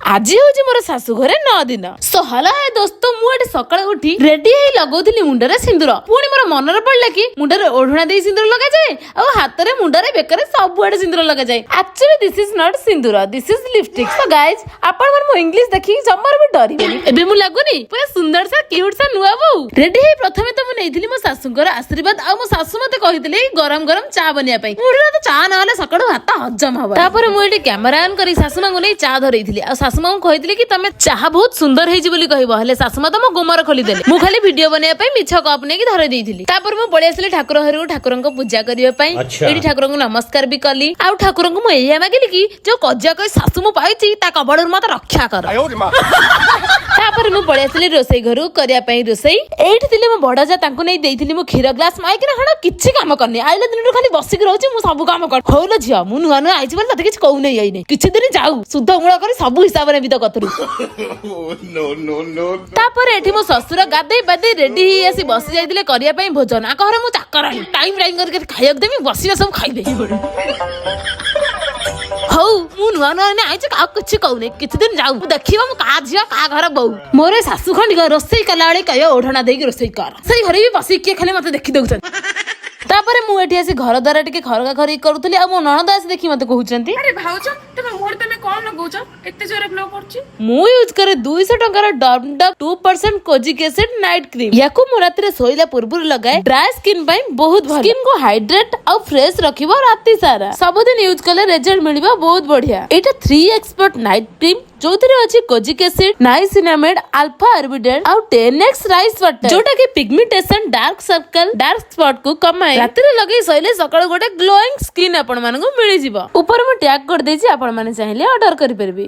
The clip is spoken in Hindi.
आज हूँ मोर शाशु घरे 9 दिन। सो हला है दोस्त मुझे सकाଳେ उठी रेडी ही लगौली मुंडरे सिंदूर पुणी मोर मनरे पड़ला कि मुंडरे ओढ़ना दे सिंदूर लगा जाए और हाथ रे मुंडरे बेकरे सबुआडे सिंदूर लगा जाए। Actually this is not Sindoor, this is lipstick. So guys आपण मन मो इंग्लिश देखि जमर भी डरिबेनी। एबे मु लागुनी पूरा सुंदर सा क्यूट सा नुआ बहु रेडी ही प्रथमे तो मु नेइथिली मो शाशुंकर आशीर्वाद आ मो शाशु मते कहितले गरम गरम चा बनिया पई। मुडरा तो चा न हले सकाळो भात हजम हबा। तापर मु एटी कैमरा ऑन करी शाशु मांगु नै चा धरैथिली आ शाशु मांगु कहितले कि तमे चाहा बहुत सुंदर हेजी बोली कहबो हले शाशु मा तो मो गोमर खोली देले। मु खाली वीडियो बनिया पई मिछ कप नै कि धरै देइथिली। तापर मु पळे आसले ठाकुर घरु ठाकुरंको पूजा करिया पई। एटी ठाकुरंको नमस्कार भी कली आ ठाकुरंको मु एया मागिली कि जो कज्जा कई शाशु मु पाइची ता कबडर मत रक्षा कर। तापर मु पळे आसले रोसई घरु करिया पई रोसई। एठी थिले मो बडा जा तांको नै देइथिली मु खीर ग्लास माइक ना हण किछि काम करनी आइले दिन खाली बसिक रहउची मु सब काम कर। होलो झिया मु नुआ नुआ आइची बोल तते किछि कहू नै आइ नै किछि दिन जाऊ शुद्ध मूळ करी सब हिसाब रे भी तो कतरू। तापर एठी मो ससुर गादे बादे रेडी ही आसी बसी जाइतिले करिया पई भोजन आ कहरे मु चाकर टाइम टाइम करके खाइक देमी बसिया सब खाइबे। हौ मु नुआ नुआ ने आइछ का किछि कहू नै किछि दिन जाऊ देखिबा मु का झिया का घर बहु मोरे सासु खंडी रोसई कला वाले कयो ओढना देई रोसई कर सही घरे भी बसी के खाली मते देखि दउछन। तापर मु एठी आसी घर द्वारा टिके खरगा खरी करूथली आ मो ननद आसी देखि मते कहउचंती अरे भाउज तमे मोर तमे कोन लगौछ एते जोरे फ्लो करछि। मु यूज करे 200 टंकार dot 2% kojic acid night cream याकू मु रात रे सोइला पूर्व लगाए ड्राई स्किन पई बहुत भल स्किन को हाइड्रेट और फ्रेश रखिबो राती सारा सब दिन यूज करले रिजल्ट मिलिबो बहुत बढ़िया। एटा 3 एक्सपर्ट नाइट क्रीम जोथिरे अछि कोजिक एसिड नाइसिनामेड अल्फा आर्बिडेट और 10x राइस वाटर जोटा के pigmentation dark circle dark spot को कमाए। रात रे लगे सइले सकाळ गोटे ग्लोइंग स्किन आपण मानको मिलि जिवो। ऊपर मु टैग कर देछि आपण माने चाहिले ऑर्डर करि परबे।